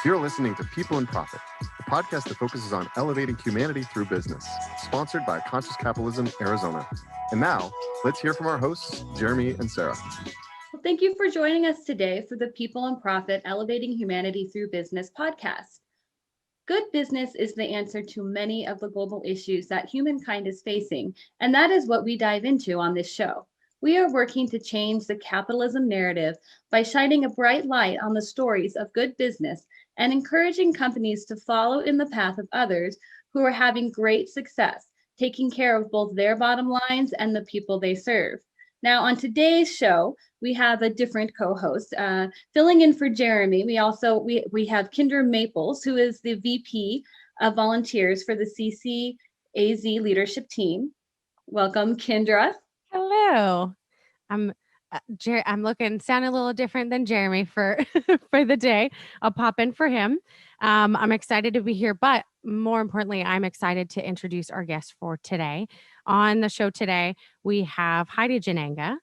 You're listening to People in Profit, the podcast that focuses on elevating humanity through business, sponsored by Conscious Capitalism, Arizona. And now, let's hear from our hosts, Jeremy and Sarah. Well, thank you for joining us today for the People in Profit Elevating Humanity Through Business podcast. Good business is the answer to many of the global issues that humankind is facing, and that is what we dive into on this show. We are working to change the capitalism narrative by shining a bright light on the stories of good business and encouraging companies to follow in the path of others who are having great success, taking care of both their bottom lines and the people they serve. Now, on today's show, we have a different co-host filling in for Jeremy. We have Kendra Maples, who is the VP of Volunteers for the CCAZ leadership team. Welcome, Kendra. Hello. I'm I'm sounding a little different than Jeremy for for the day. I'll pop in for him. I'm excited to be here, but more importantly, I'm excited to introduce our guest for today. On the show today, we have Heidi Jannenga.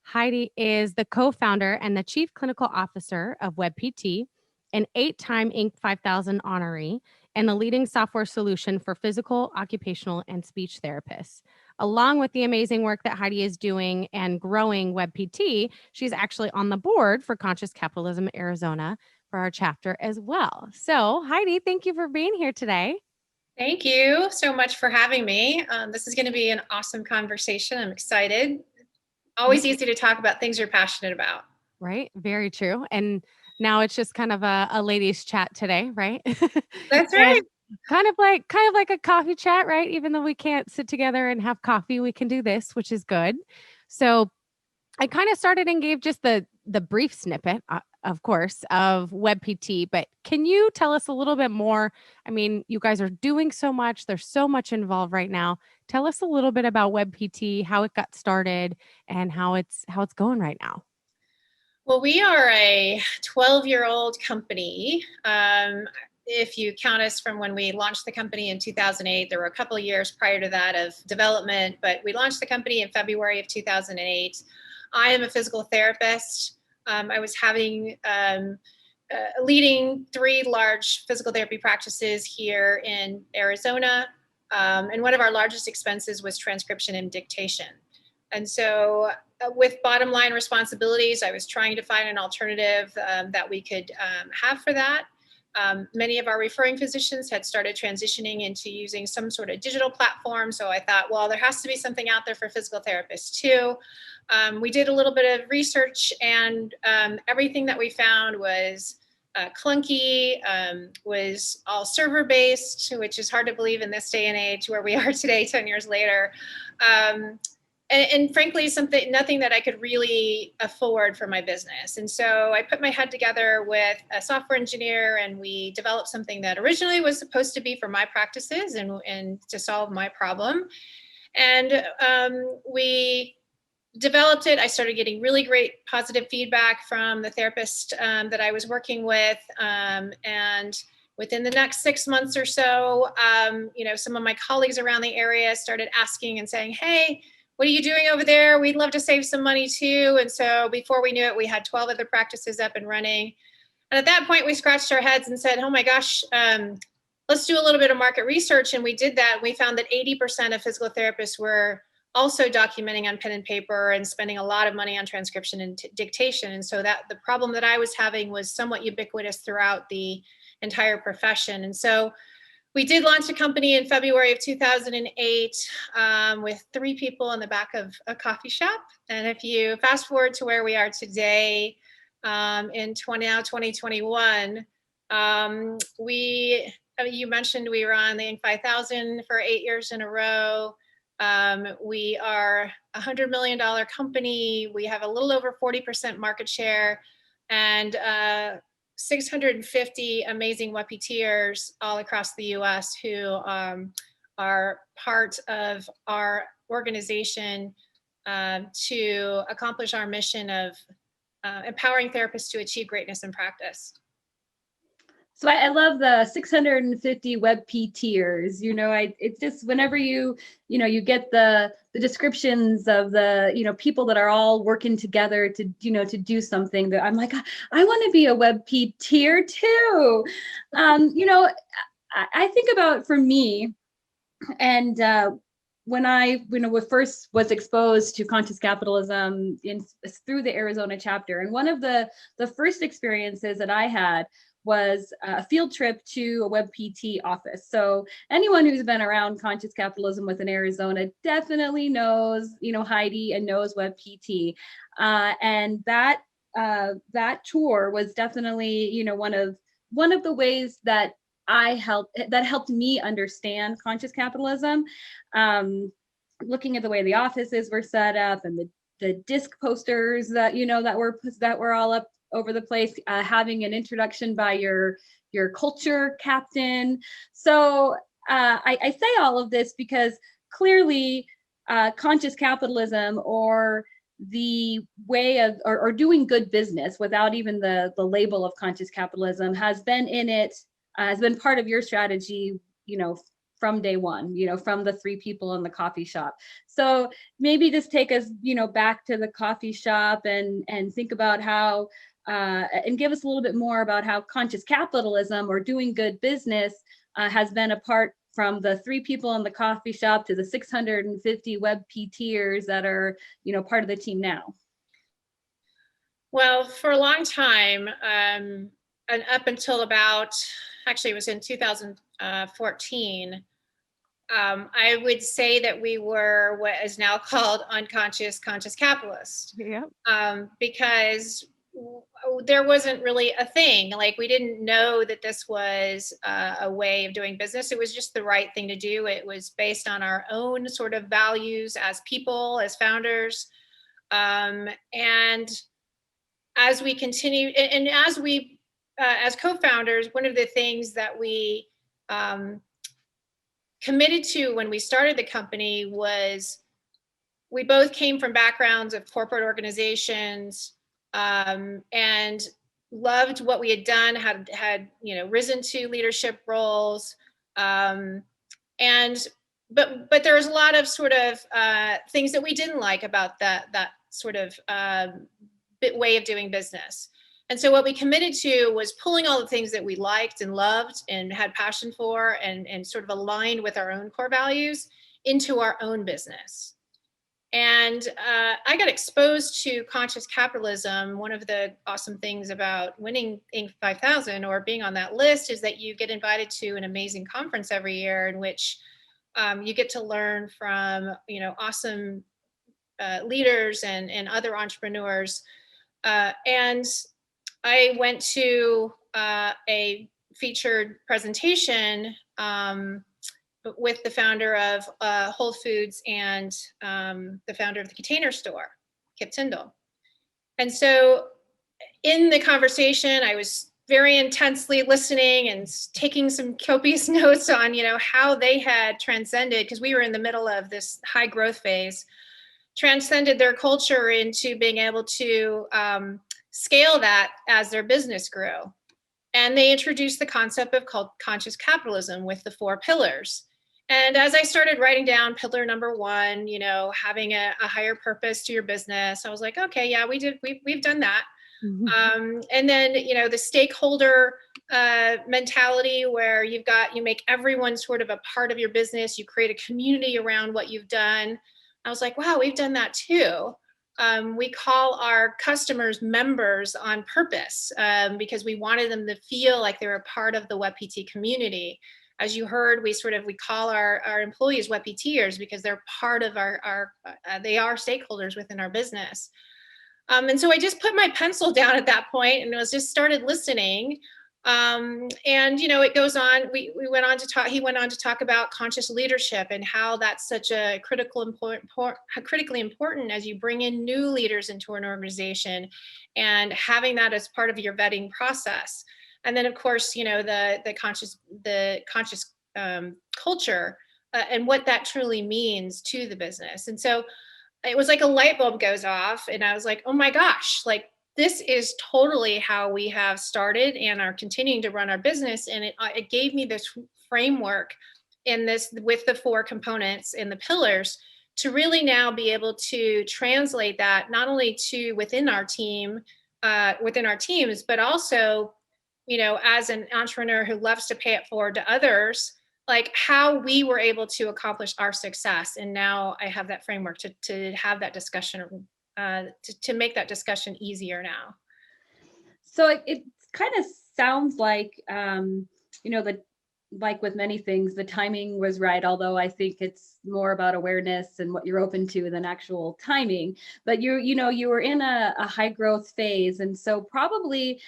Heidi is the co-founder and the chief clinical officer of WebPT, an 8-time Inc. 5000 honoree, and the leading software solution for physical, occupational, and speech therapists. Along with the amazing work that Heidi is doing and growing WebPT, she's actually on the board for Conscious Capitalism Arizona for our chapter as well. So, Heidi, thank you for being here today. Thank you so much for having me. This is going to be an awesome conversation. I'm excited. Always easy to talk about things you're passionate about. Right. Very true. And now it's just kind of a ladies' chat today, right? That's right. Kind of like a coffee chat, right? Even though we can't sit together and have coffee, we can do this, which is good. So I kind of started and gave just the brief snippet, of course, of WebPT, but can you tell us a little bit more? I mean, you guys are doing so much. There's so much involved right now. Tell us a little bit about WebPT, how it got started, and how it's going right now. Well, we are a 12-year-old company. If you count us from when we launched the company in 2008, there were a couple of years prior to that of development, but we launched the company in February of 2008. I am a physical therapist. I was leading 3 large physical therapy practices here in Arizona. And one of our largest expenses was transcription and dictation. And so with bottom line responsibilities, I was trying to find an alternative that we could have for that. Many of our referring physicians had started transitioning into using some sort of digital platform. So I thought, well, there has to be something out there for physical therapists too. We did a little bit of research, and everything that we found was clunky, was all server-based, which is hard to believe in this day and age where we are today, 10 years later. And frankly, nothing that I could really afford for my business. And so I put my head together with a software engineer, and we developed something that originally was supposed to be for my practices and to solve my problem. And we developed it. I started getting really great positive feedback from the therapist that I was working with. And within the next 6 months or so, some of my colleagues around the area started asking and saying, hey, what are you doing over there? We'd love to save some money too. And so before we knew it, we had 12 other practices up and running. And at that point, we scratched our heads and said, oh my gosh, let's do a little bit of market research. And we did that. We found that 80% of physical therapists were also documenting on pen and paper and spending a lot of money on transcription and dictation. And so that the problem that I was having was somewhat ubiquitous throughout the entire profession. And so we did launch a company in February of 2008 with 3 people in the back of a coffee shop. And if you fast forward to where we are today in 2021, you mentioned we were on the Inc. 5000 for 8 years in a row. We are a $100 million company. We have a little over 40% market share, and 650 amazing WebPTers all across the US who are part of our organization to accomplish our mission of empowering therapists to achieve greatness in practice. So I love the 650 WebPTers. It's just whenever you get the descriptions of the people that are all working together to do something, that I'm like, I want to be a WebPTer too. I think about, for me, and when I first was exposed to conscious capitalism through the Arizona chapter, and one of the first experiences that I had was a field trip to a WebPT office. So anyone who's been around conscious capitalism within Arizona definitely knows, Heidi, and knows WebPT. And that tour was definitely, one of the ways that helped me understand conscious capitalism. Looking at the way the offices were set up, and the disc posters that were all up over the place, having an introduction by your culture captain. So I say all of this because clearly conscious capitalism, or the way of or doing good business without even the label of conscious capitalism, has been part of your strategy, from day one, from the three people in the coffee shop. So maybe just take us, back to the coffee shop, and think about how, and give us a little bit more about how conscious capitalism, or doing good business, has been a part, from the three people in the coffee shop to the 650 WebPTers that are, part of the team now. Well, for a long time, and up until actually it was in 2014, I would say that we were what is now called unconscious conscious capitalist. Yeah. Because there wasn't really a thing. Like, we didn't know that this was a way of doing business. It was just the right thing to do. It was based on our own sort of values as people, as founders. And as we continue, and as we, as co-founders, one of the things that we committed to when we started the company was, we both came from backgrounds of corporate organizations, and loved what we had done, had risen to leadership roles, and but there was a lot of sort of things that we didn't like about that sort of way of doing business. And so what we committed to was pulling all the things that we liked and loved and had passion for, and sort of aligned with our own core values, into our own business. And I got exposed to conscious capitalism. One of the awesome things about winning Inc. 5000, or being on that list, is that you get invited to an amazing conference every year, in which you get to learn from awesome leaders and other entrepreneurs. And I went to a featured presentation with the founder of Whole Foods and the founder of the Container Store, Kip Tindall. And so in the conversation, I was very intensely listening and taking some copious notes on, how they had transcended, because we were in the middle of this high growth phase, transcended their culture into being able to scale that as their business grew. And they introduced the concept of called conscious capitalism with the 4 pillars. And as I started writing down pillar number 1, having a higher purpose to your business, I was like, okay, yeah, we've done that. Mm-hmm. And then, the stakeholder mentality, where you make everyone sort of a part of your business. You create a community around what you've done. I was like, wow, we've done that too. We call our customers members on purpose, because we wanted them to feel like they were a part of the WebPT community. As you heard, we call our employees WebPTers, because they're part of they are stakeholders within our business. And so I just put my pencil down at that point, and just started listening. And it goes on. He went on to talk about conscious leadership, and how that's such a critically important as you bring in new leaders into an organization, and having that as part of your vetting process. And then, of course, the conscious culture, and what that truly means to the business. And so it was like a light bulb goes off, and I was like, oh my gosh, like, this is totally how we have started and are continuing to run our business. And it gave me this framework in this with the 4 components and the pillars to really now be able to translate that not only to within our teams, but also, as an entrepreneur who loves to pay it forward to others, like how we were able to accomplish our success. And now I have that framework to have that discussion, to make that discussion easier now. So it kind of sounds like, like with many things, the timing was right, although I think it's more about awareness and what you're open to than actual timing. But you were in a high growth phase. And so probably,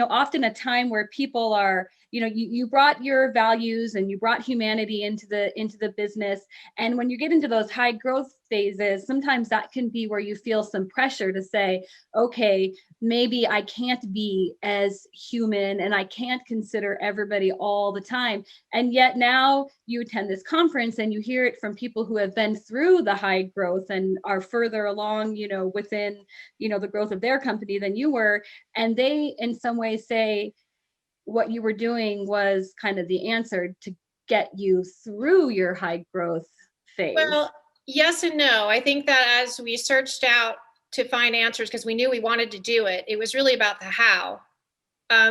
often a time where people are, you brought your values and you brought humanity into the business. And when you get into those high growth phases, sometimes that can be where you feel some pressure to say, okay, maybe I can't be as human and I can't consider everybody all the time. And yet now you attend this conference and you hear it from people who have been through the high growth and are further along, within, the growth of their company than you were. And they in some ways say what you were doing was kind of the answer to get you through your high growth phase. Well, yes and no. I think that as we searched out to find answers, because we knew we wanted to do it, it was really about the how,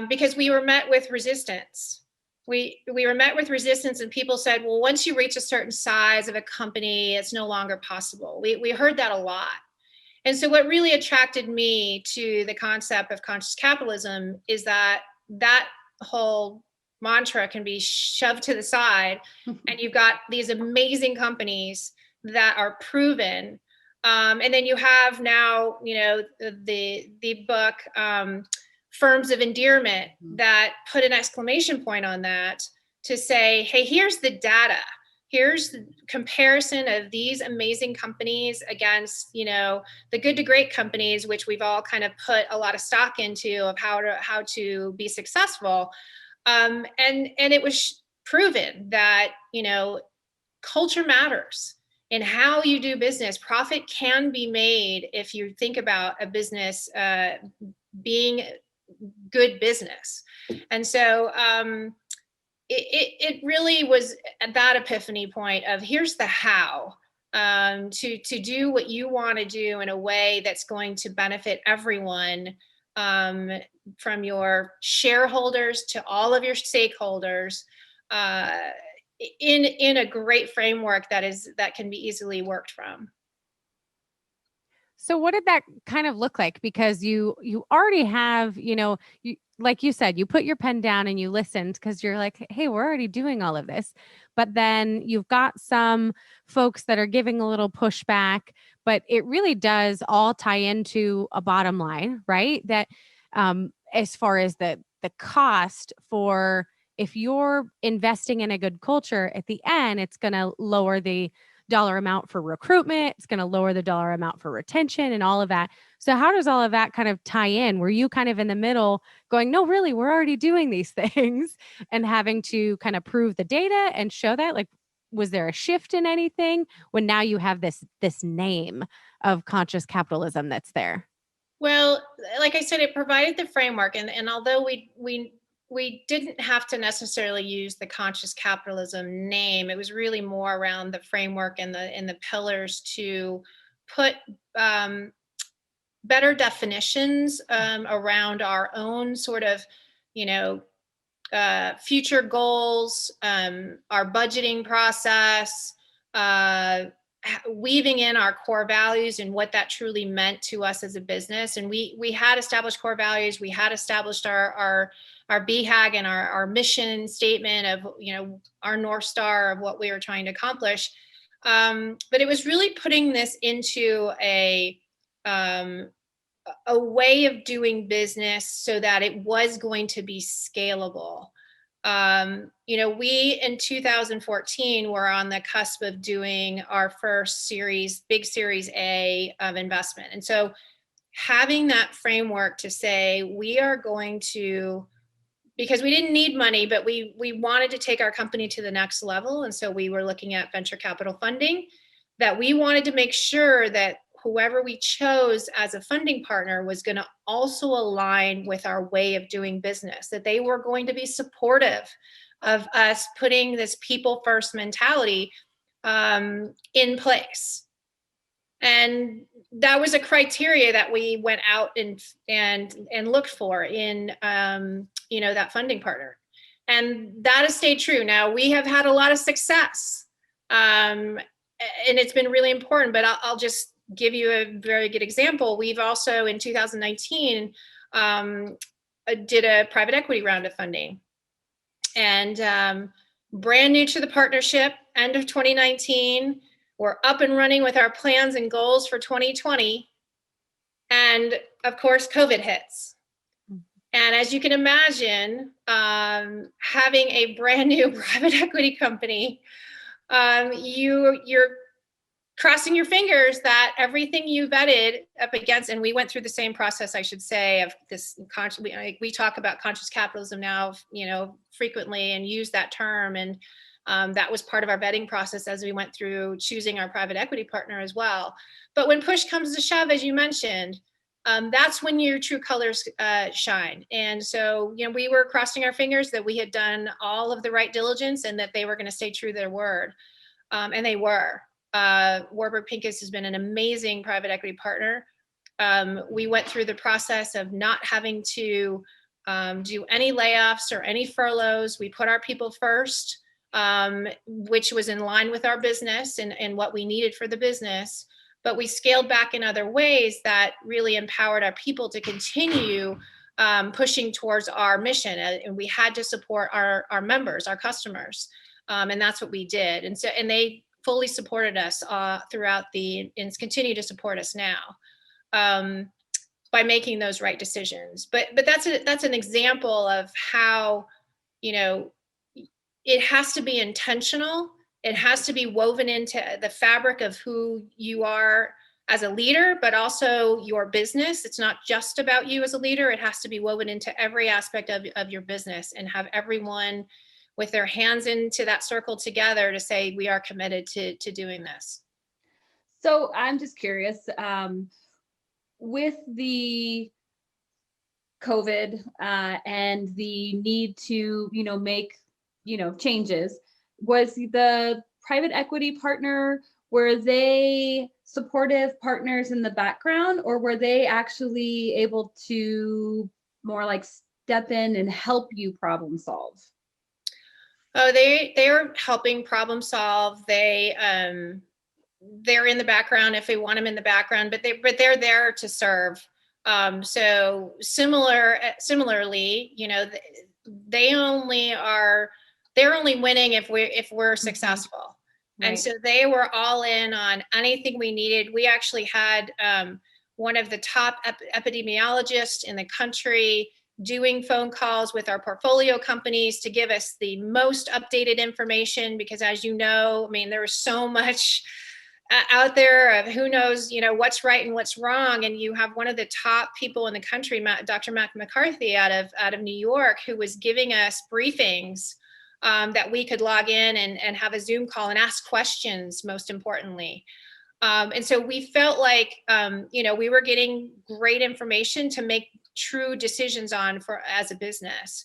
because we were met with resistance. We were met with resistance, and people said, well, once you reach a certain size of a company, it's no longer possible. We heard that a lot. And so what really attracted me to the concept of conscious capitalism is that whole mantra can be shoved to the side, and you've got these amazing companies that are proven. And then you have now, the book, Firms of Endearment, that put an exclamation point on that to say, hey, here's the data. Here's the comparison of these amazing companies against, the good to great companies, which we've all kind of put a lot of stock into of how to be successful. And it was proven that, culture matters in how you do business. Profit can be made if you think about a business being good business. And so it really was that epiphany point of here's the how, to do what you want to do in a way that's going to benefit everyone, from your shareholders to all of your stakeholders, in a great framework that can be easily worked from. So what did that kind of look like? Because you already have, like you said, you put your pen down and you listened because you're like, hey, we're already doing all of this. But then you've got some folks that are giving a little pushback, but it really does all tie into a bottom line, right? That as far as the cost for, if you're investing in a good culture, at the end, it's going to lower the dollar amount for recruitment. It's going to lower the dollar amount for retention and all of that. So how does all of that kind of tie in? Were you kind of in the middle going, no, really, we're already doing these things, and having to kind of prove the data and show that? Like, was there a shift in anything when now you have this name of conscious capitalism that's there? Well, like I said, it provided the framework. And although we didn't have to necessarily use the conscious capitalism name, it was really more around the framework and the pillars to put better definitions around our own sort of, future goals, our budgeting process, weaving in our core values and what that truly meant to us as a business. And we had established core values. We had established our BHAG and our mission statement of, our North Star of what we were trying to accomplish. But it was really putting this into a way of doing business so that it was going to be scalable. We in 2014 were on the cusp of doing our first big series A of investment. And so having that framework to say, we are going to, because we didn't need money, but we wanted to take our company to the next level. And so we were looking at venture capital funding, that we wanted to make sure that whoever we chose as a funding partner was going to also align with our way of doing business, that they were going to be supportive of us putting this people first mentality in place. And that was a criteria that we went out and looked for in that funding partner. And that has stayed true. Now, we have had a lot of success, and it's been really important, but I'll just give you a very good example. We've also, in 2019, did a private equity round of funding. And brand new to the partnership, end of 2019, we're up and running with our plans and goals for 2020. And of course, COVID hits. And as you can imagine, having a brand new private equity company, you're crossing your fingers that everything you vetted up against, and we went through the same process, I should say, of this we talk about conscious capitalism now, frequently, and use that term. And that was part of our vetting process as we went through choosing our private equity partner as well. But when push comes to shove, as you mentioned, that's when your true colors shine. And so, we were crossing our fingers that we had done all of the right diligence and that they were going to stay true to their word. And they were. Warburg Pincus has been an amazing private equity partner. We went through the process of not having to do any layoffs or any furloughs. We put our people first, which was in line with our business and what we needed for the business. But we scaled back in other ways that really empowered our people to continue pushing towards our mission. And we had to support our members, our customers. And that's what we did. And they fully supported us throughout and continue to support us now by making those right decisions. But that's an example of how, it has to be intentional. It has to be woven into the fabric of who you are as a leader, but also your business. It's not just about you as a leader. It has to be woven into every aspect of your business, and have everyone with their hands into that circle together to say, we are committed to doing this. So I'm just curious, with the COVID and the need to, make, changes, was the private equity partner, were they supportive partners in the background, or were they actually able to more like step in and help you problem solve? Oh, they are helping problem solve. They're in the background if we want them in the background, but they're there to serve. So similarly, they're only winning if we're successful. Right. And so they were all in on anything we needed. We actually had one of the top epidemiologists in the country doing phone calls with our portfolio companies to give us the most updated information, because as you know, there was so much out there of who knows, what's right and what's wrong. And you have one of the top people in the country, Dr. Matt McCarthy out of New York, who was giving us briefings that we could log in and have a Zoom call and ask questions, most importantly. And so we felt like, we were getting great information to make true decisions on as a business.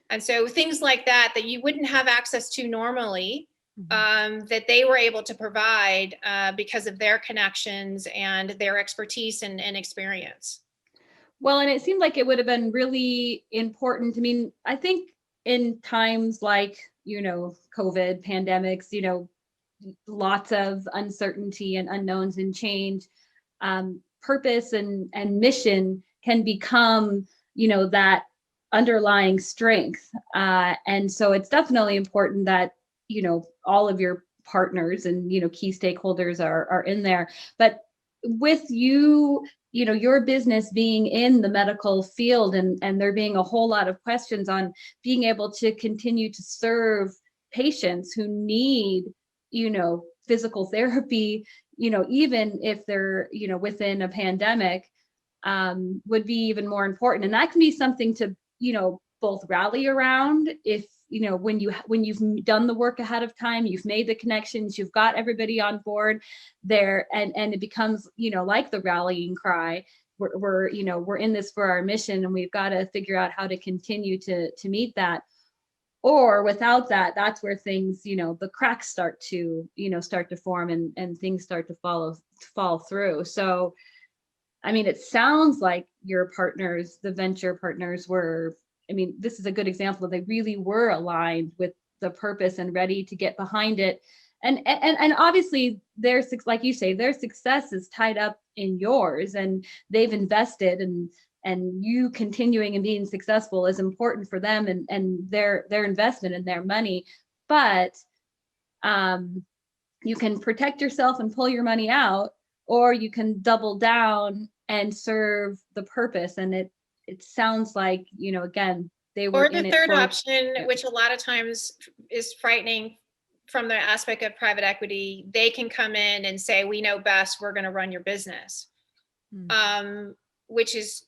And so things like that you wouldn't have access to normally, that they were able to provide because of their connections and their expertise and experience. Well, and it seemed like it would have been really important. I think in times like, COVID, pandemics, lots of uncertainty and unknowns and change, purpose and mission can become, that underlying strength. And so it's definitely important that, all of your partners and, key stakeholders are in there. But with you, your business being in the medical field and there being a whole lot of questions on being able to continue to serve patients who need, physical therapy, even if they're, within a pandemic, would be even more important. And that can be something to, both rally around if, when you've done the work ahead of time, you've made the connections, you've got everybody on board there, and it becomes, like the rallying cry. We're in this for our mission, and we've got to figure out how to continue to meet that. Or without that, that's where things, the cracks start to form, and things start to fall through. So, I mean, it sounds like your partners, the venture partners, this is a good example of they really were aligned with the purpose and ready to get behind it. And obviously like you say, their success is tied up in yours, and they've invested, and you continuing and being successful is important for them, and their investment and their money. But you can protect yourself and pull your money out, or you can double down and serve the purpose. And it sounds like, again, they were or the third option, which a lot of times is frightening from the aspect of private equity. They can come in and say, we know best, we're going to run your business. Which is,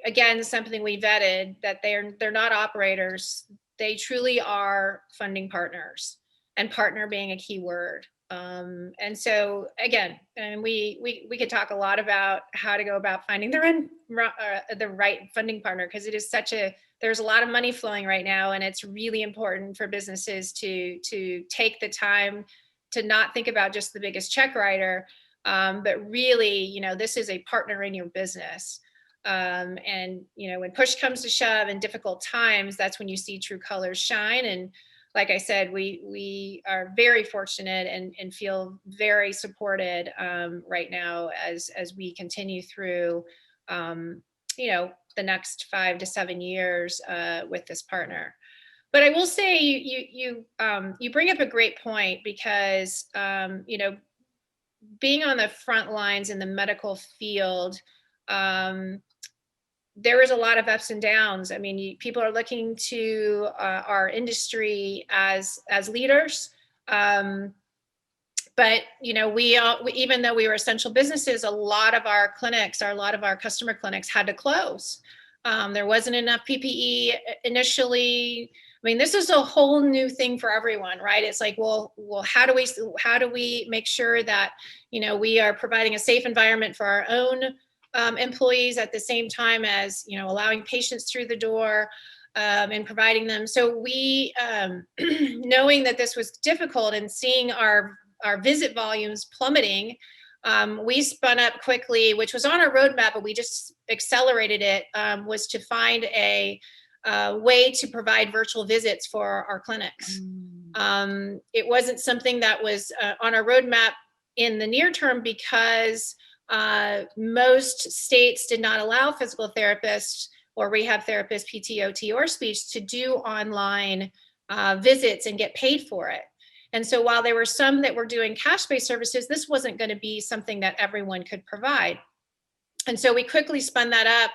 again, something we vetted, that they're not operators. They truly are funding partners, and partner being a key word. And so again, and we could talk a lot about how to go about finding the right funding partner, because it is there's a lot of money flowing right now, and it's really important for businesses to take the time to not think about just the biggest check writer, but really, this is a partner in your business. And when push comes to shove in difficult times, that's when you see true colors shine. And like I said, we are very fortunate and feel very supported right now as we continue through, the next 5 to 7 years with this partner. But I will say you bring up a great point, because being on the front lines in the medical field, there is a lot of ups and downs. I mean, people are looking to our industry as leaders. But, even though we were essential businesses, a lot of our customer clinics had to close. There wasn't enough PPE initially. I mean, this is a whole new thing for everyone, right? It's like, well, how do we make sure that, we are providing a safe environment for our own employees, at the same time as, allowing patients through the door, and providing them. So we, knowing that this was difficult and seeing our visit volumes plummeting, we spun up quickly, which was on our roadmap, but we just accelerated it, was to find a way to provide virtual visits for our clinics. It wasn't something that was on our roadmap in the near term, because most states did not allow physical therapists or rehab therapists, PT, OT, or speech to do online visits and get paid for it. And so while there were some that were doing cash-based services, this wasn't going to be something that everyone could provide. And so we quickly spun that up,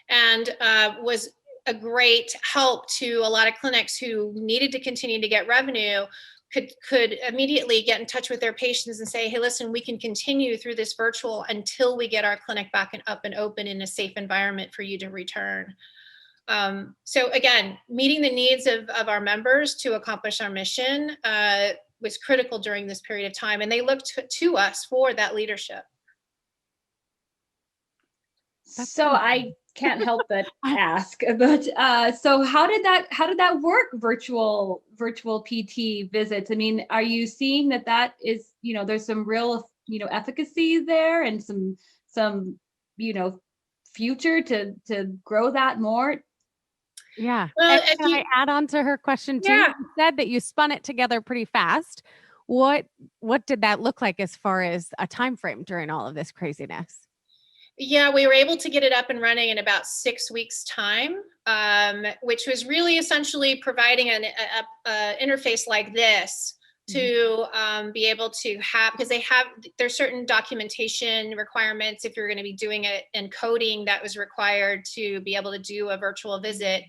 and was a great help to a lot of clinics who needed to continue to get revenue, could immediately get in touch with their patients and say, hey, listen, we can continue through this virtual until we get our clinic back and up and open in a safe environment for you to return. So again, meeting the needs of our members to accomplish our mission was critical during this period of time, and they looked to us for that leadership. So I can't help but ask, but so how did that work? Virtual PT visits. I mean, are you seeing that is, there's some real, efficacy there, and some future to grow that more? Yeah. Well, can I add on to her question too? Yeah. You said that you spun it together pretty fast. What did that look like as far as a time frame during all of this craziness? Yeah, we were able to get it up and running in about 6 weeks' time, which was really essentially providing an interface like this to be able to have, because there's certain documentation requirements if you're going to be doing it, and coding that was required to be able to do a virtual visit.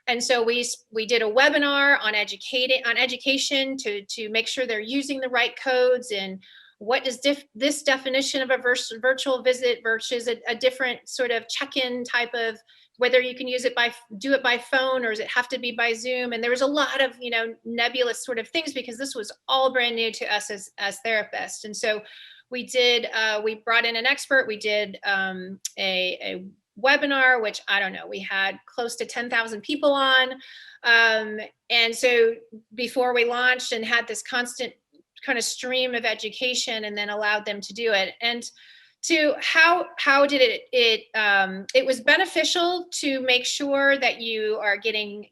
And so we did a webinar on education to make sure they're using the right codes, and what is this definition of a virtual visit versus a different sort of check-in type of whether you can do it by phone, or does it have to be by Zoom? And there was a lot of, nebulous sort of things, because this was all brand new to us as therapists. And so we brought in an expert. We did a webinar, which, I don't know, we had close to 10,000 people on. And so before we launched, and had this constant kind of stream of education, and then allowed them to do it. And to how did it was beneficial to make sure that you are getting,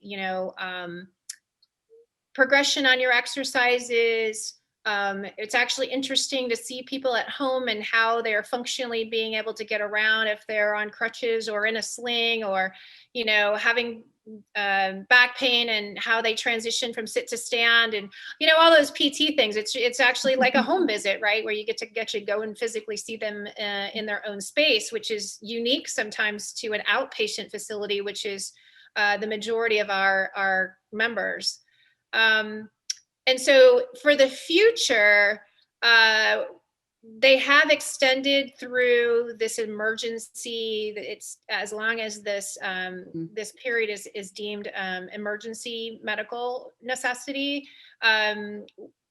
progression on your exercises. It's actually interesting to see people at home and how they're functionally being able to get around, if they're on crutches or in a sling, or, having back pain, and how they transition from sit to stand, and, all those PT things. It's actually like a home visit, right? Where you get to actually go and physically see them in their own space, which is unique sometimes to an outpatient facility, which is the majority of our members. And so for the future, they have extended through this emergency. It's as long as this this period is deemed emergency medical necessity.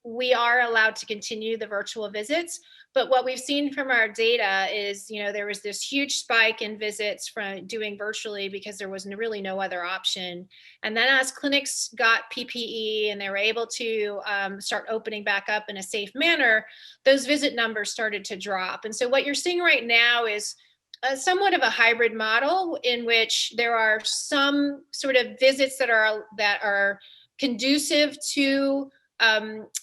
We are allowed to continue the virtual visits. But what we've seen from our data is, there was this huge spike in visits from doing virtually, because there was really no other option. And then as clinics got PPE and they were able to start opening back up in a safe manner, those visit numbers started to drop. And so what you're seeing right now is somewhat of a hybrid model, in which there are some sort of visits that are conducive to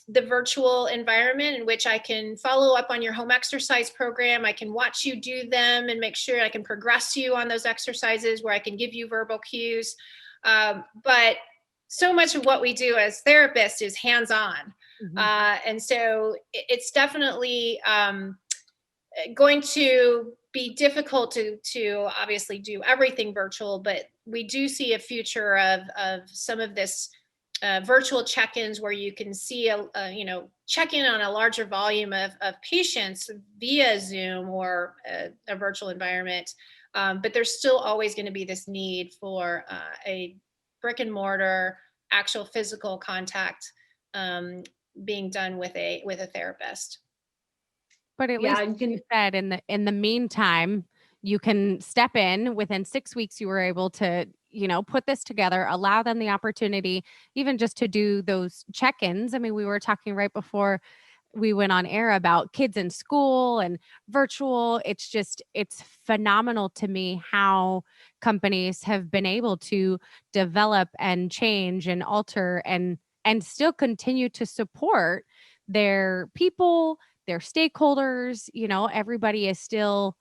the virtual environment, in which I can follow up on your home exercise program. I can watch you do them and make sure I can progress you on those exercises, where I can give you verbal cues. But so much of what we do as therapists is hands-on. And so it's definitely going to be difficult to obviously do everything virtual, but we do see a future of some of this virtual check-ins, where you can see check in on a larger volume of patients via Zoom or a virtual environment. But there's still always going to be this need for a brick and mortar, actual physical contact being done with a therapist. But at least you said in the meantime, you can step in. Within 6 weeks, you were able to, put this together, allow them the opportunity, even just to do those check-ins. I mean, we were talking right before we went on air about kids in school and virtual. It's phenomenal to me how companies have been able to develop and change and alter and still continue to support their people, their stakeholders. Everybody is still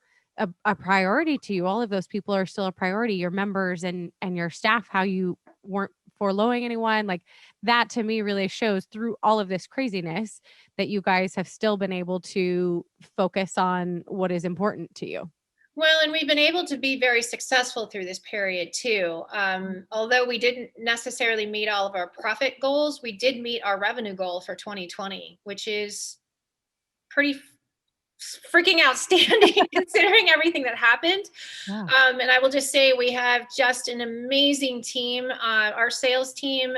a priority to you. All of those people are still a priority, your members and your staff, how you weren't furloughing anyone. Like that to me really shows through all of this craziness that you guys have still been able to focus on what is important to you. Well, and we've been able to be very successful through this period too. Although we didn't necessarily meet all of our profit goals, we did meet our revenue goal for 2020, which is pretty freaking outstanding considering everything that happened. Yeah. And I will just say we have just an amazing team. Our sales team,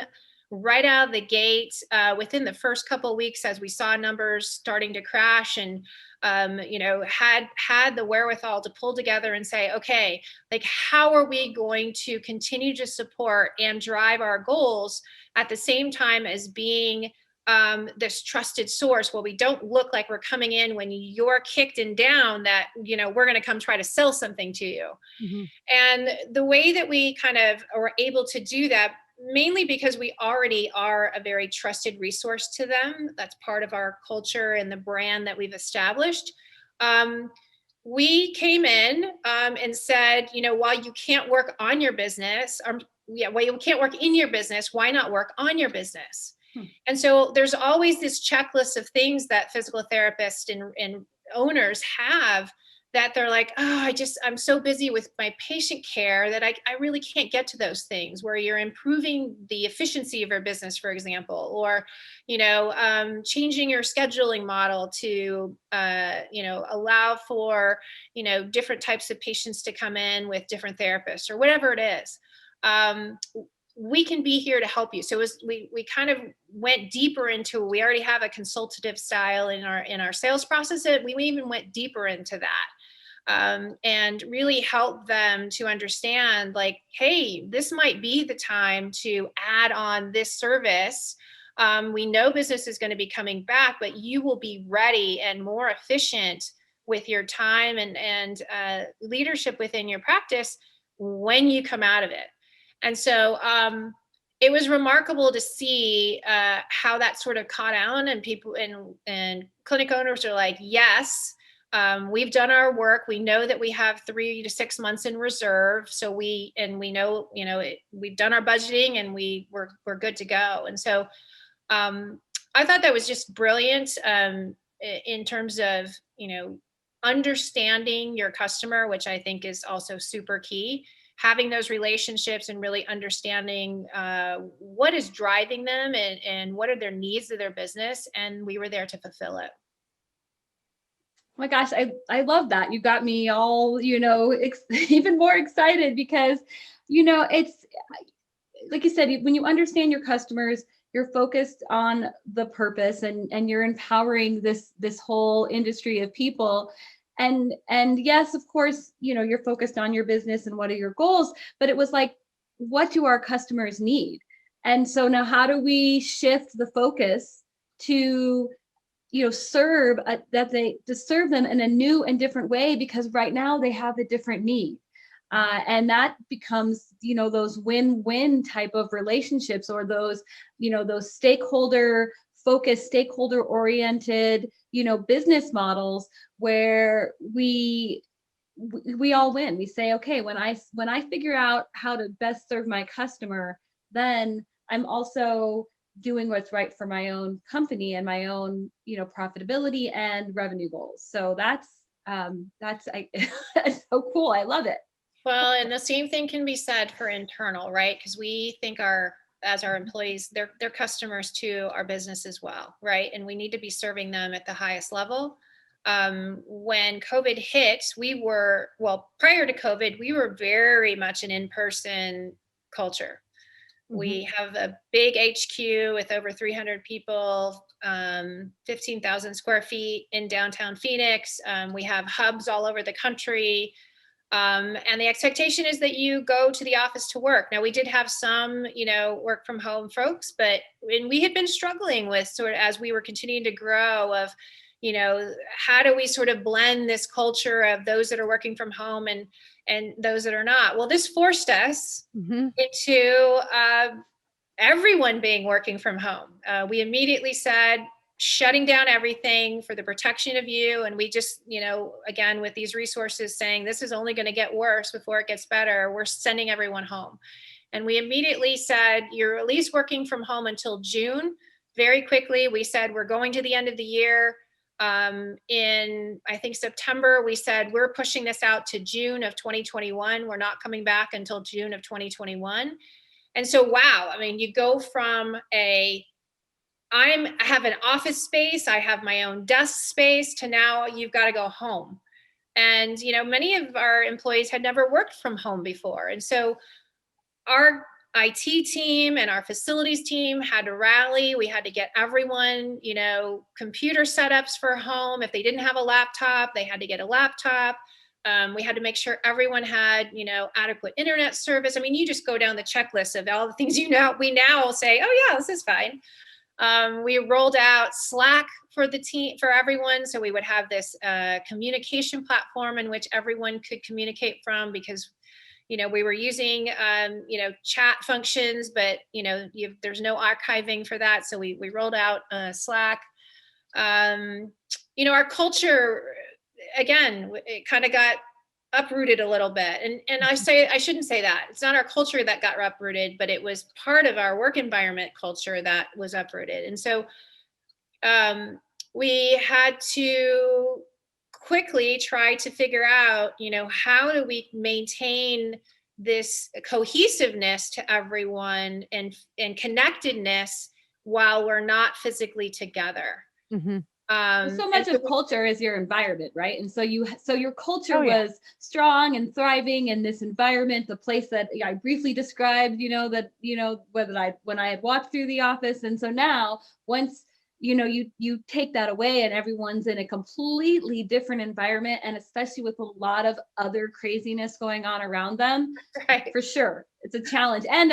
right out of the gate, within the first couple of weeks, as we saw numbers starting to crash, and had the wherewithal to pull together and say, okay, like, how are we going to continue to support and drive our goals at the same time as being this trusted source? Well, we don't look like we're coming in when you're kicked and down, that, we're going to come try to sell something to you. Mm-hmm. And the way that we kind of are able to do that, mainly because we already are a very trusted resource to them. That's part of our culture and the brand that we've established. We came in and said, while you can't work on your business, while you can't work in your business, why not work on your business? And so there's always this checklist of things that physical therapists and owners have that they're like, oh, I'm so busy with my patient care that I really can't get to those things where you're improving the efficiency of your business, for example, or, changing your scheduling model to, allow for, different types of patients to come in with different therapists or whatever it is. We can be here to help you. So we kind of went deeper into, we already have a consultative style in our sales process. We even went deeper into that. And really help them to understand, like, hey, this might be the time to add on this service. We know business is going to be coming back, but you will be ready and more efficient with your time and leadership within your practice when you come out of it. And so it was remarkable to see how that sort of caught on, and people and clinic owners are like, yes, we've done our work. We know that we have 3 to 6 months in reserve. So we know, we've done our budgeting and we're good to go. And so I thought that was just brilliant in terms of, understanding your customer, which I think is also super key. Having those relationships and really understanding what is driving them and what are their needs of their business. And we were there to fulfill it. Oh my gosh, I love that. You got me all, even more excited because, it's like you said, when you understand your customers, you're focused on the purpose and you're empowering this whole industry of people. And yes, of course, you're focused on your business and what are your goals, but it was like, what do our customers need? And so now how do we shift the focus to serve them in a new and different way, because right now they have a different need. And that becomes, those win-win type of relationships, or those stakeholder focused, stakeholder oriented, business models where we all win. We say, okay, when I figure out how to best serve my customer, then I'm also doing what's right for my own company and my own, profitability and revenue goals. So that's so cool. I love it. Well, and the same thing can be said for internal, right? Because we think as our employees, they're customers to our business as well, right? And we need to be serving them at the highest level. When COVID hit, prior to COVID, we were very much an in-person culture. Mm-hmm. We have a big HQ with over 300 people, 15,000 square feet in downtown Phoenix. We have hubs all over the country. And the expectation is that you go to the office to work. Now, we did have some, work from home folks, but when we had been struggling with sort of, as we were continuing to grow, of, how do we sort of blend this culture of those that are working from home and those that are not? Well, this forced us into everyone being working from home. We immediately said, shutting down everything for the protection of you. And we just, again, with these resources saying this is only going to get worse before it gets better, we're sending everyone home. And we immediately said, you're at least working from home until June. Very quickly, we said, we're going to the end of the year. In, I think, September, we said, we're pushing this out to June of 2021. We're not coming back until June of 2021. And so, wow, I mean, you go from I have an office space, I have my own desk space, to now you've got to go home. And, many of our employees had never worked from home before. And so our IT team and our facilities team had to rally. We had to get everyone, computer setups for home. If they didn't have a laptop, they had to get a laptop. We had to make sure everyone had, adequate internet service. I mean, you just go down the checklist of all the things, we now say, oh yeah, this is fine. We rolled out Slack for the team, for everyone. So we would have this communication platform in which everyone could communicate from, because, we were using, chat functions, but, there's no archiving for that. So we rolled out Slack. Our culture, again, it kind of got uprooted a little bit. And I shouldn't say that. It's not our culture that got uprooted, but it was part of our work environment culture that was uprooted. And so we had to quickly try to figure out, how do we maintain this cohesiveness to everyone and connectedness while we're not physically together. Mhm. So much of culture is your environment, right? And so your culture yeah. was strong and thriving in this environment, the place that I briefly described, when I had walked through the office. And so now once you take that away and everyone's in a completely different environment, and especially with a lot of other craziness going on around them, right. For sure it's a challenge, and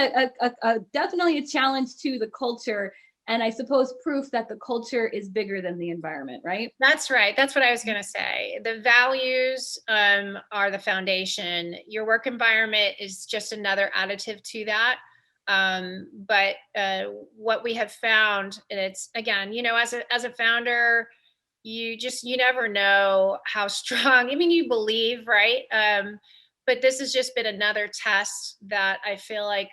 definitely a challenge to the culture. And I suppose proof that the culture is bigger than the environment, right? That's right. That's what I was going to say. The values are the foundation. Your work environment is just another additive to that. But what we have found, and it's again, as a founder, you never know how strong. I mean, you believe, right? But this has just been another test that I feel like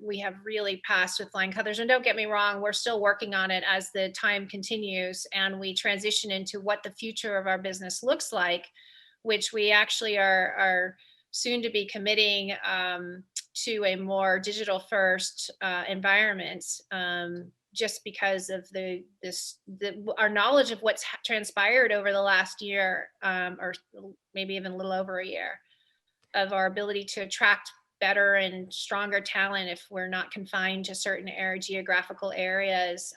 we have really passed with flying colors. And don't get me wrong, we're still working on it as the time continues and we transition into what the future of our business looks like, which we actually are soon to be committing to a more digital first environment. Just because of our knowledge of what's transpired over the last year, or maybe even a little over a year, of our ability to attract better and stronger talent if we're not confined to certain geographical areas.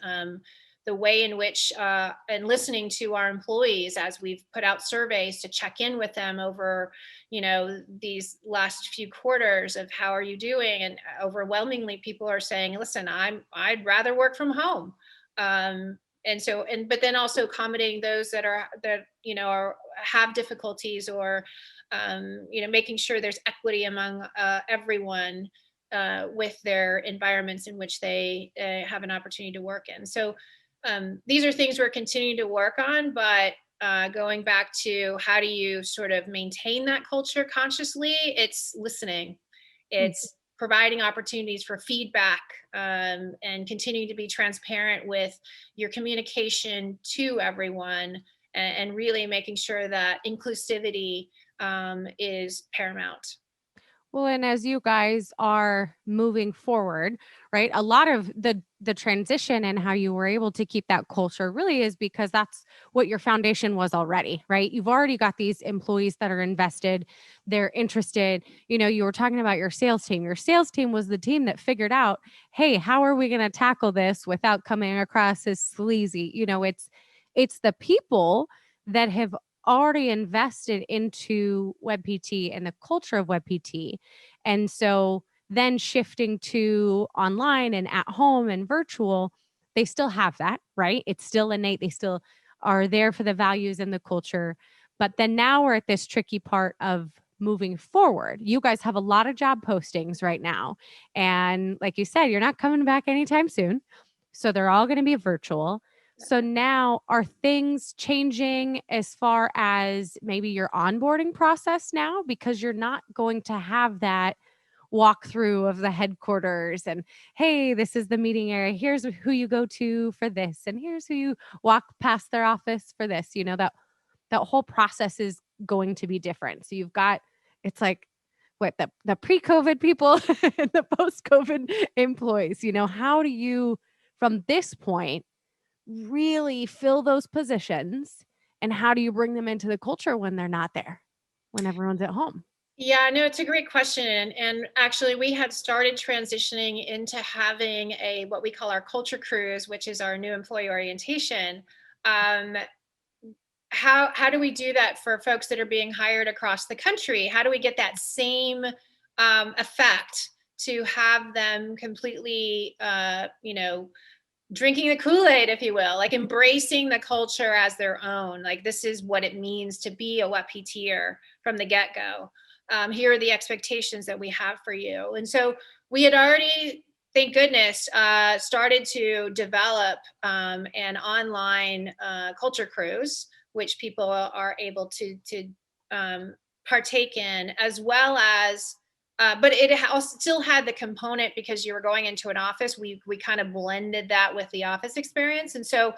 The way in which, and listening to our employees as we've put out surveys to check in with them over, these last few quarters of how are you doing? And overwhelmingly people are saying, listen, I'd rather work from home. But then also accommodating those that have difficulties, or making sure there's equity among everyone with their environments in which they have an opportunity to work in. So these are things we're continuing to work on, but going back to how do you sort of maintain that culture consciously, it's listening, it's providing opportunities for feedback, and continuing to be transparent with your communication to everyone, and really making sure that inclusivity is paramount. Well, and as you guys are moving forward, right? A lot of the transition and how you were able to keep that culture really is because that's what your foundation was already, right? You've already got these employees that are invested, they're interested. You were talking about your sales team. Your sales team was the team that figured out, hey, how are we going to tackle this without coming across as sleazy? It's the people that have already invested into WebPT and the culture of WebPT. And so then shifting to online and at home and virtual, they still have that, right? It's still innate. They still are there for the values and the culture. But then now we're at this tricky part of moving forward. You guys have a lot of job postings right now. And like you said, you're not coming back anytime soon. So they're all going to be virtual. So now are things changing as far as maybe your onboarding process now? Because you're not going to have that walkthrough of the headquarters and, hey, this is the meeting area. Here's who you go to for this. And here's who you walk past their office for this. That whole process is going to be different. So you've got, it's like, what, the pre-COVID people and the post-COVID employees, how do you, from this point, really fill those positions, and how do you bring them into the culture when they're not there, when everyone's at home? Yeah, no, it's a great question. And actually we had started transitioning into having what we call our culture cruise, which is our new employee orientation. How do we do that for folks that are being hired across the country? How do we get that same effect to have them completely, drinking the Kool-Aid, if you will, like embracing the culture as their own? Like, this is what it means to be a WebPTer from the get-go. Here are the expectations that we have for you. And so we had already, thank goodness, started to develop an online culture cruise, which people are able to partake in, as well as but it still had the component, because you were going into an office. We kind of blended that with the office experience. And so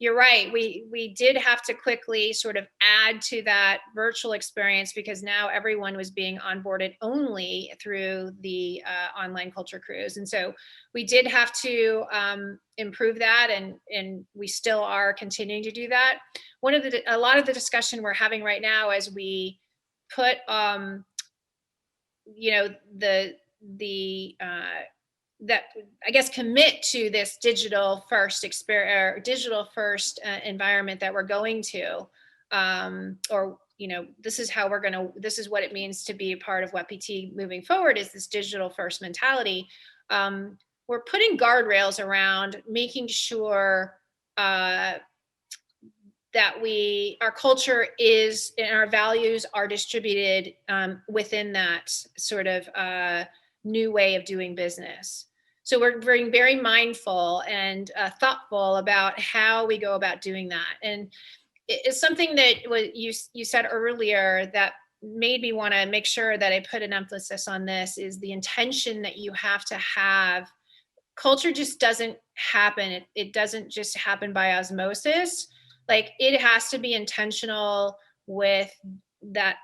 you're right. We did have to quickly sort of add to that virtual experience because now everyone was being onboarded only through the online culture cruise, and so we did have to improve that, and we still are continuing to do that. A lot of the discussion we're having right now as we put that I guess commit to this digital first experience or digital first environment that we're going to, or this is what it means to be a part of WebPT moving forward, is this digital first mentality. We're putting guardrails around making sure that our culture is and our values are distributed within that sort of new way of doing business. So we're being very mindful and thoughtful about how we go about doing that. And it's something that you said earlier that made me want to make sure that I put an emphasis on this, is the intention that you have to have. Culture just doesn't happen. It doesn't just happen by osmosis. Like, it has to be intentional with that,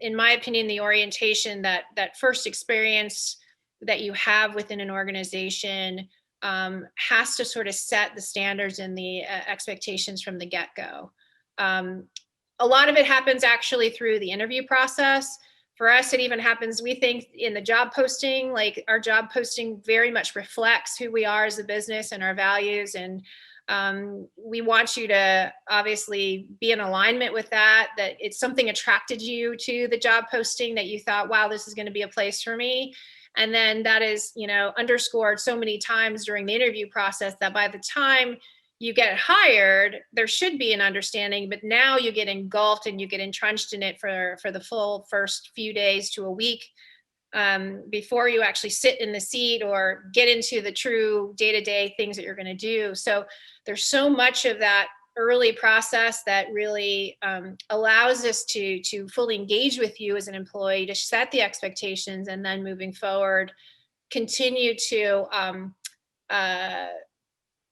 in my opinion, the orientation, that first experience that you have within an organization has to sort of set the standards and the expectations from the get-go. A lot of it happens actually through the interview process. For us, it even happens, we think, in the job posting. Like, our job posting very much reflects who we are as a business and our values. And we want you to obviously be in alignment with that it's something attracted you to the job posting, that you thought, wow, this is going to be a place for me. And then that is, underscored so many times during the interview process that by the time you get hired, there should be an understanding, but now you get engulfed and you get entrenched in it for the full first few days to a week before you actually sit in the seat or get into the true day-to-day things that you're going to do. So there's so much of that early process that really allows us to fully engage with you as an employee, to set the expectations, and then moving forward, continue to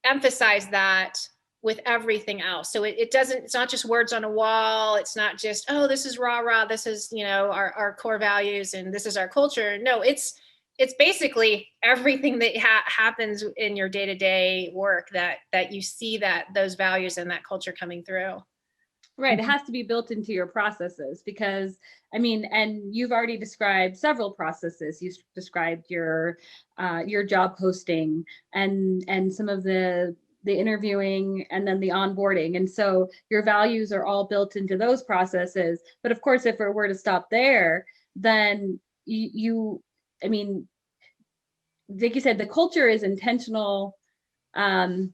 emphasize that with everything else. So it's not just words on a wall. It's not just, oh, this is rah, this is, our core values and this is our culture. No, it's basically everything that happens in your day-to-day work that you see that those values and that culture coming through. Right. It has to be built into your processes, because and you've already described several processes. You described your job posting and some of the interviewing and then the onboarding. And so your values are all built into those processes. But of course, if it were to stop there, then like you said, the culture is intentional. And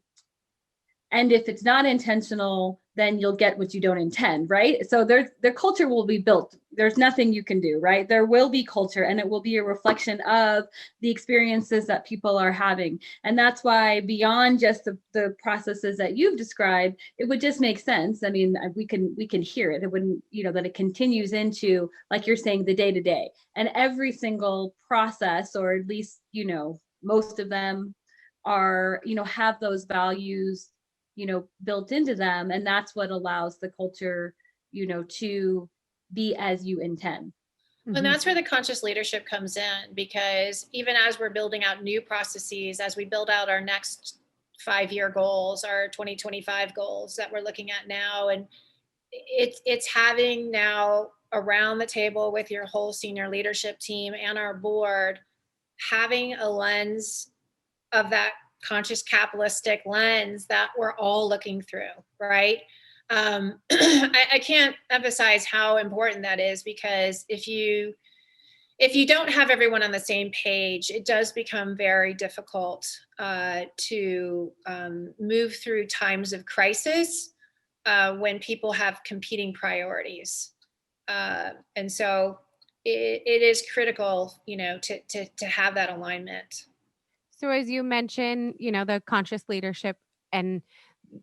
if it's not intentional, then you'll get what you don't intend, right? So their culture will be built. There's nothing you can do, right? There will be culture, and it will be a reflection of the experiences that people are having. And that's why, beyond just the processes that you've described, it would just make sense. We can hear it. It wouldn't, that it continues into, like you're saying, the day-to-day. And every single process, or at least, most of them are, have those values built into them, and that's what allows the culture to be as you intend. And that's where the conscious leadership comes in, because even as we're building out new processes, as we build out our next 5-year goals, our 2025 goals that we're looking at now, and it's having now around the table with your whole senior leadership team and our board, having a lens of that conscious capitalistic lens that we're all looking through, right? I can't emphasize how important that is, because if you don't have everyone on the same page, it does become very difficult to move through times of crisis when people have competing priorities. And so it is critical, to have that alignment. So as you mentioned, the conscious leadership and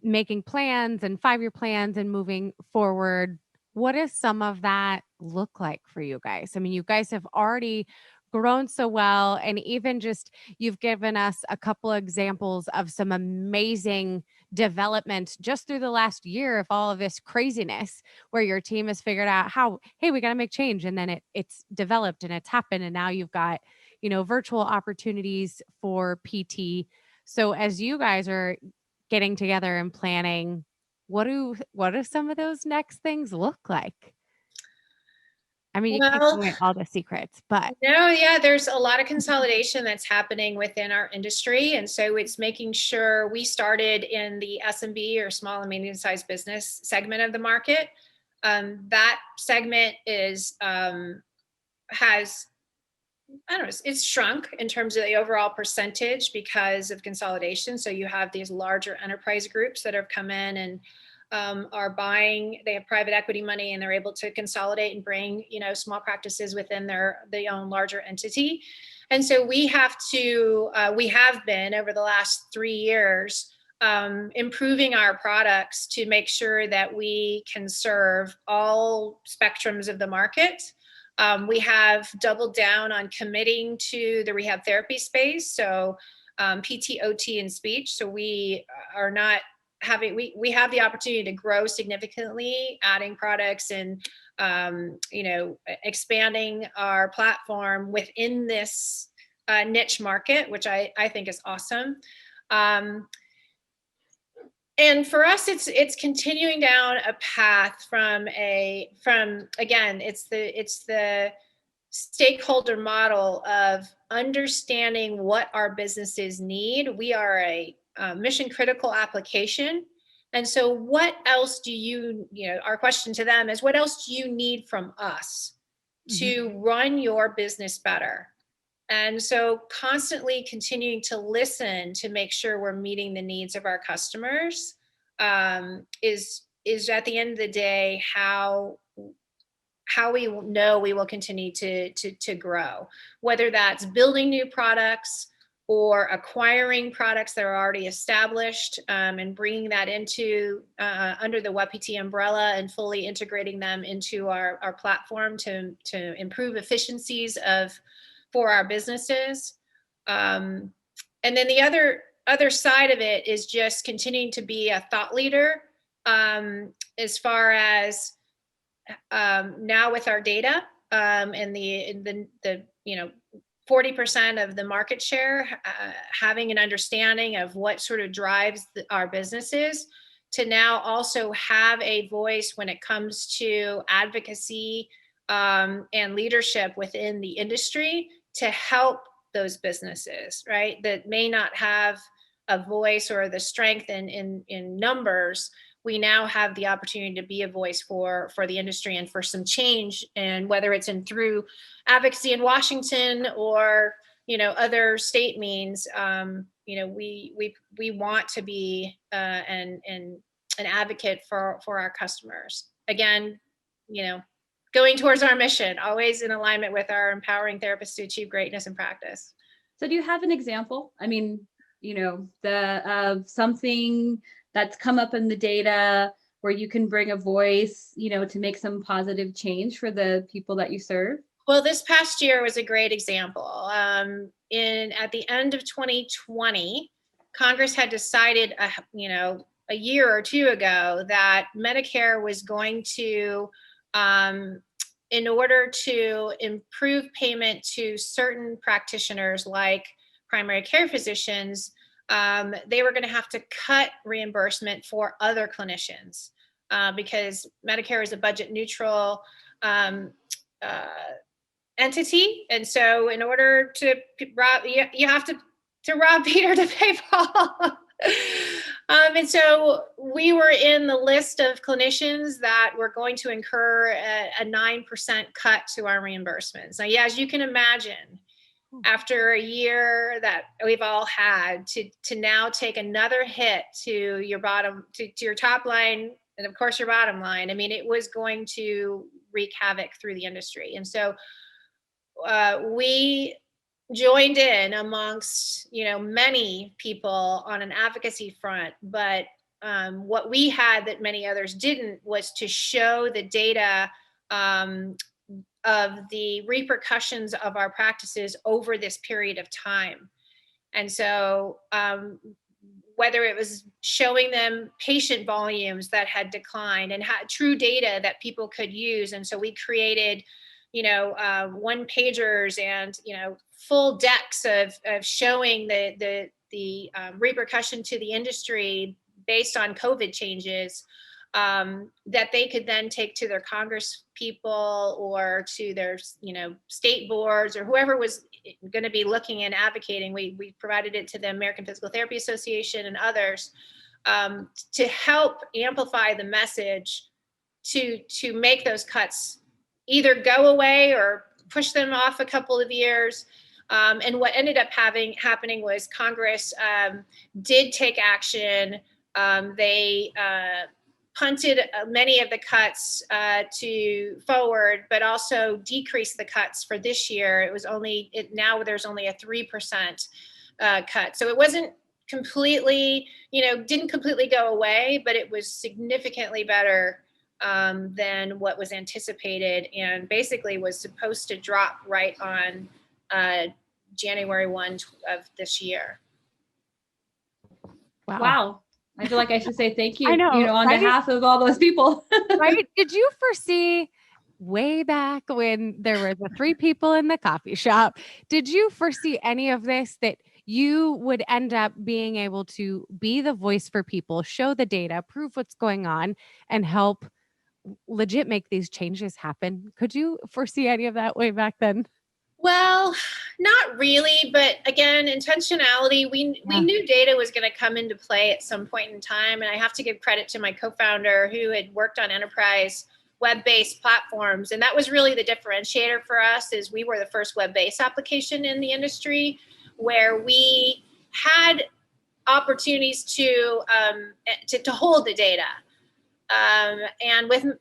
making plans and 5-year plans and moving forward, what does some of that look like for you guys? You guys have already grown so well. And even just, you've given us a couple examples of some amazing development just through the last year of all of this craziness, where your team has figured out how, hey, we got to make change. And then it's developed and it's happened. And now you've got, virtual opportunities for PT. So as you guys are getting together and planning, what do some of those next things look like? I mean, you can't give Well, away all the secrets, but no, yeah, there's a lot of consolidation that's happening within our industry. And so it's making sure we started in the SMB or small and medium-sized business segment of the market. That segment has, I don't know, it's shrunk in terms of the overall percentage because of consolidation. So you have these larger enterprise groups that have come in and are buying. They have private equity money and they're able to consolidate and bring, small practices within their own larger entity. And so we have been over the last 3 years improving our products to make sure that we can serve all spectrums of the market. We have doubled down on committing to the rehab therapy space. So PT, OT, and speech. So we are not having, we have the opportunity to grow significantly, adding products and, expanding our platform within this niche market, which I think is awesome. And for us, it's continuing down a path from again, it's the stakeholder model of understanding what our businesses need. We are a mission critical application. And so what else do our question to them is, what else do you need from us to run your business better? And so constantly continuing to listen to make sure we're meeting the needs of our customers is at the end of the day how we know we will continue to grow, whether that's building new products or acquiring products that are already established and bringing that into under the WebPT umbrella and fully integrating them into our platform to improve efficiencies for our businesses. And then the other side of it is just continuing to be a thought leader as far as now with our data and the 40% of the market share, having an understanding of what sort of drives our businesses, to now also have a voice when it comes to advocacy and leadership within the industry to help those businesses, right, that may not have a voice or the strength in numbers. We now have the opportunity to be a voice for the industry and for some change, and whether it's through advocacy in Washington or other state means, we want to be an advocate for our customers. Again, going towards our mission, always in alignment with our empowering therapists to achieve greatness in practice. So do you have an example? I mean, something that's come up in the data where you can bring a voice, to make some positive change for the people that you serve? Well, this past year was a great example. At the end of 2020, Congress had decided, a year or two ago, that Medicare was going to, in order to improve payment to certain practitioners like primary care physicians, they were going to have to cut reimbursement for other clinicians because Medicare is a budget neutral entity. And so in order to rob, you have to rob Peter to pay Paul. And so we were in the list of clinicians that were going to incur a 9% cut to our reimbursements. Now, yeah, as you can imagine, after a year that we've all had to now take another hit to your bottom, to your top line, and of course your bottom line, I mean, it was going to wreak havoc through the industry. And so we joined in amongst, many people on an advocacy front, but what we had that many others didn't was to show the data the repercussions of our practices over this period of time. And so whether it was showing them patient volumes that had declined and had true data that people could use. And so we created, one pagers and, full decks of showing the repercussion to the industry based on COVID changes, that they could then take to their Congress people or to their, state boards or whoever was going to be looking and advocating. We provided it to the American Physical Therapy Association and others, to help amplify the message to make those cuts either go away or push them off a couple of years. And what ended up happening was Congress did take action. They punted many of the cuts to forward, but also decreased the cuts for this year. It was now there's only a 3% cut. So it wasn't completely, didn't completely go away, but it was significantly better than what was anticipated, and basically was supposed to drop right on January 1 of this year. Wow. I feel like I should say thank you, I know, on right? behalf of all those people. Right? Did you foresee way back when there were the 3 people in the coffee shop, did you foresee any of this, that you would end up being able to be the voice for people, show the data, prove what's going on, and help legit make these changes happen? Could you foresee any of that way back then? Well, not really, but again, intentionality. We knew data was going to come into play at some point in time, and I have to give credit to my co-founder who had worked on enterprise web-based platforms, and that was really the differentiator for us. Is we were the first web-based application in the industry where we had opportunities to hold the data. And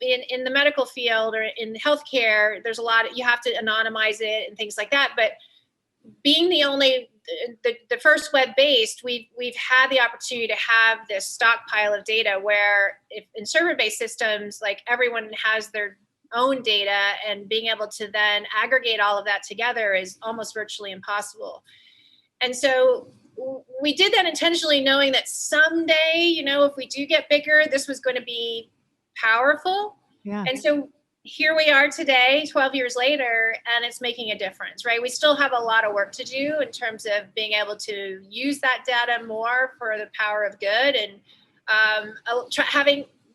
in the medical field or in healthcare, there's a lot you have to anonymize it and things like that. But being the first web-based, we've had the opportunity to have this stockpile of data where if in server-based systems, like everyone has their own data, and being able to then aggregate all of that together is almost virtually impossible. And so we did that intentionally, knowing that someday, if we do get bigger, this was going to be powerful. Yeah. And so here we are today, 12 years later, and it's making a difference, right? We still have a lot of work to do in terms of being able to use that data more for the power of good, and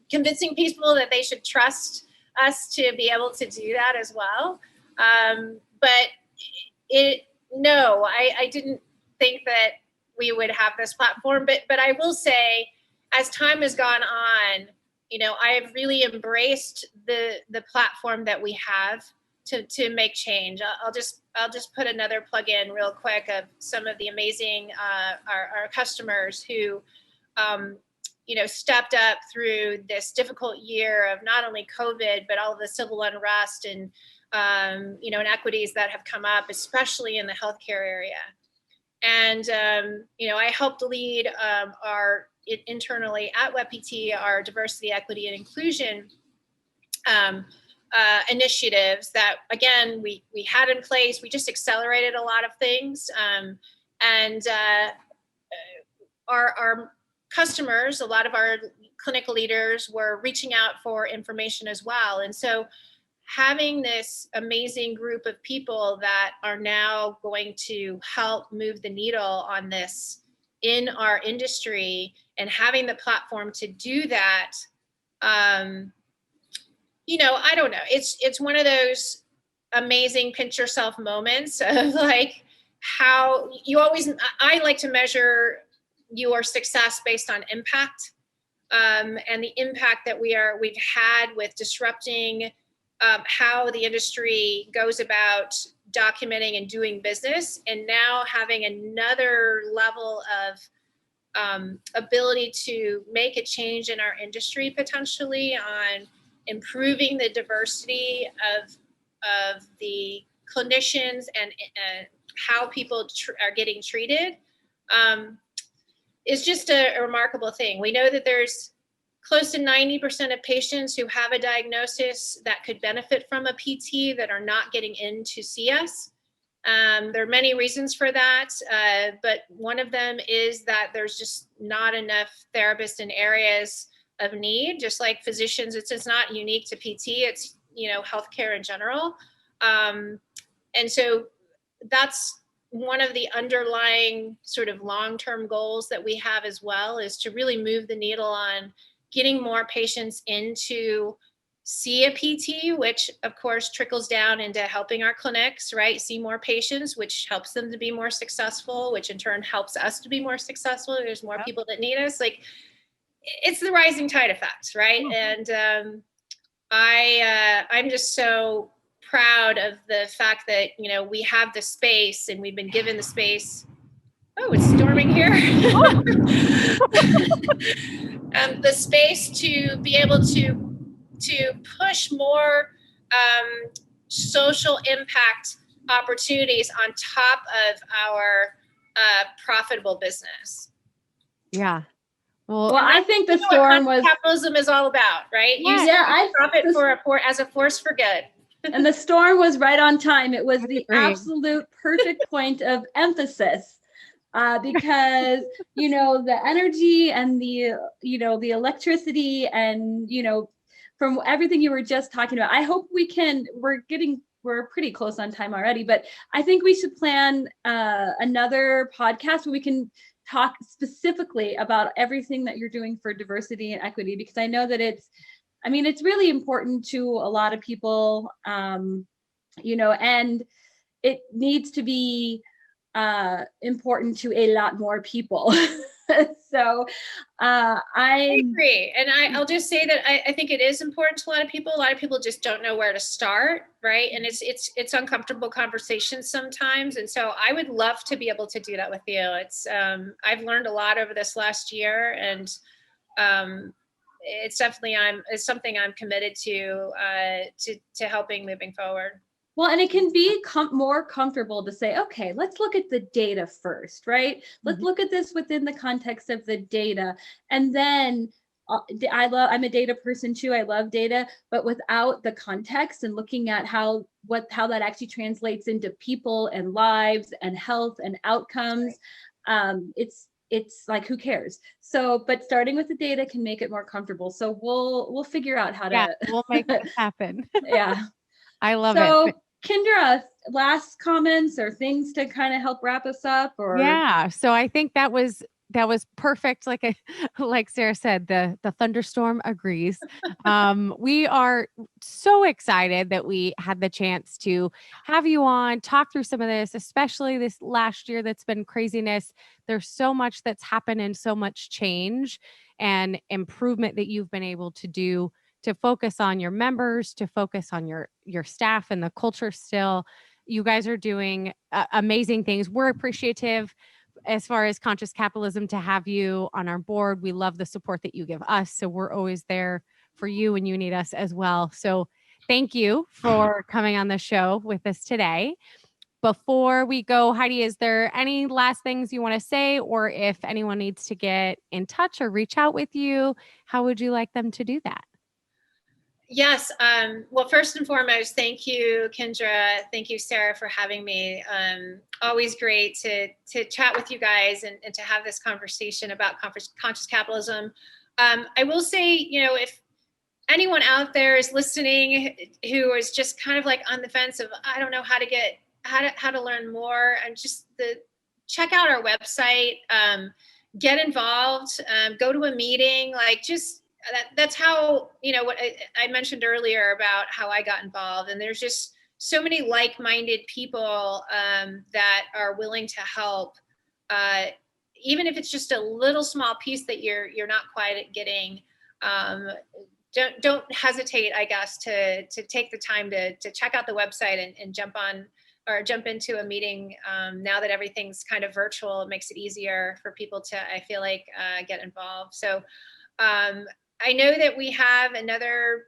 convincing people that they should trust us to be able to do that as well. But I didn't think that we would have this platform, but I will say, as time has gone on, I have really embraced the platform that we have to make change. I'll just put another plug in real quick of some of the amazing our customers who stepped up through this difficult year of not only COVID, but all of the civil unrest and inequities that have come up, especially in the healthcare area. And, I helped lead internally at WebPT, our diversity, equity, and inclusion initiatives that, again, we had in place. We just accelerated a lot of things. And our customers, a lot of our clinical leaders were reaching out for information as well. And so having this amazing group of people that are now going to help move the needle on this in our industry, and having the platform to do that, I don't know. It's one of those amazing pinch yourself moments of like how I like to measure your success based on impact, and the impact that we've had with disrupting how the industry goes about documenting and doing business, and now having another level of ability to make a change in our industry, potentially on improving the diversity of the clinicians and how people are getting treated, is just a remarkable thing. We know that there's close to 90% of patients who have a diagnosis that could benefit from a PT that are not getting in to see us. There are many reasons for that, but one of them is that there's just not enough therapists in areas of need, just like physicians. It's not unique to PT, it's, healthcare in general. And so that's one of the underlying sort of long-term goals that we have as well, is to really move the needle on getting more patients in to see a PT, which of course trickles down into helping our clinics, right? See more patients, which helps them to be more successful, which in turn helps us to be more successful. There's more people that need us. Like, it's the rising tide effect, right? And I'm just so proud of the fact that, we have the space and we've been given the space. Oh, it's storming here. The space to be able to push more social impact opportunities on top of our profitable business. Yeah. Well, I think the storm was capitalism is all about, right? Yeah, profit as a force for good. And the storm was right on time. It was the absolute perfect point of emphasis. Because, the energy and the electricity and, from everything you were just talking about, I hope we're pretty close on time already, but I think we should plan another podcast where we can talk specifically about everything that you're doing for diversity and equity, because I know that it's really important to a lot of people, and it needs to be important to a lot more people. So I agree. And I'll just say that I think it is important to a lot of people. A lot of people just don't know where to start, right? And it's uncomfortable conversations sometimes. And so I would love to be able to do that with you. It's I've learned a lot over this last year, and it's definitely it's something I'm committed to helping moving forward. Well, and it can be more comfortable to say, okay, let's look at the data first, right? Let's look at this within the context of the data. And then I'm a data person too. I love data, but without the context and looking at how that actually translates into people and lives and health and outcomes, it's like, who cares? So, but starting with the data can make it more comfortable. So we'll figure out how to. We'll make it happen. Yeah. I love it. So, Kendra, last comments or things to kind of help wrap us up? Or yeah, so I think that was perfect. Like Sarah said, the thunderstorm agrees. We are so excited that we had the chance to have you on, talk through some of this, especially this last year that's been craziness. There's so much that's happened and so much change and improvement that you've been able to do, to focus on your members, to focus on your staff and the culture still. You guys are doing amazing things. We're appreciative as far as Conscious Capitalism to have you on our board. We love the support that you give us. So we're always there for you when you need us as well. So thank you for coming on the show with us today. Before we go, Heidi, is there any last things you want to say, or if anyone needs to get in touch or reach out with you, how would you like them to do that? Yes. Well, first and foremost, thank you, Kendra. Thank you, Sarah, for having me. Always great to chat with you guys and to have this conversation about conscious capitalism. I will say, if anyone out there is listening who is just kind of like on the fence of, I don't know how to learn more, and just check out our website, get involved, go to a meeting, that's how, what I mentioned earlier about how I got involved. And there's just so many like-minded people that are willing to help, even if it's just a little small piece that you're not quite getting. Don't hesitate, I guess, to take the time to check out the website and jump on or jump into a meeting. Now that everything's kind of virtual, it makes it easier for people to, I feel like, get involved. So I know that we have another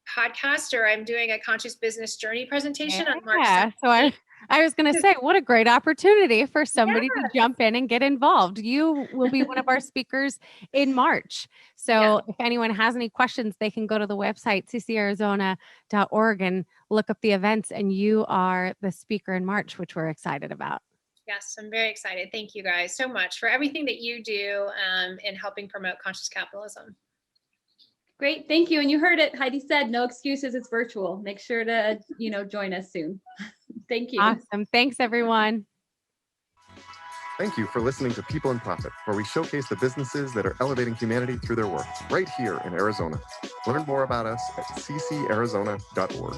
podcast, or I'm doing a conscious business journey presentation on March 17th. So I was going to say, what a great opportunity for somebody to jump in and get involved. You will be one of our speakers in March. So if anyone has any questions, they can go to the website, ccarizona.org, and look up the events. And you are the speaker in March, which we're excited about. Yes, I'm very excited. Thank you guys so much for everything that you do in helping promote conscious capitalism. Great, thank you. And you heard it, Heidi said, no excuses, it's virtual. Make sure to, join us soon. Thank you. Awesome. Thanks, everyone. Thank you for listening to People in Profit, where we showcase the businesses that are elevating humanity through their work, right here in Arizona. Learn more about us at ccarizona.org.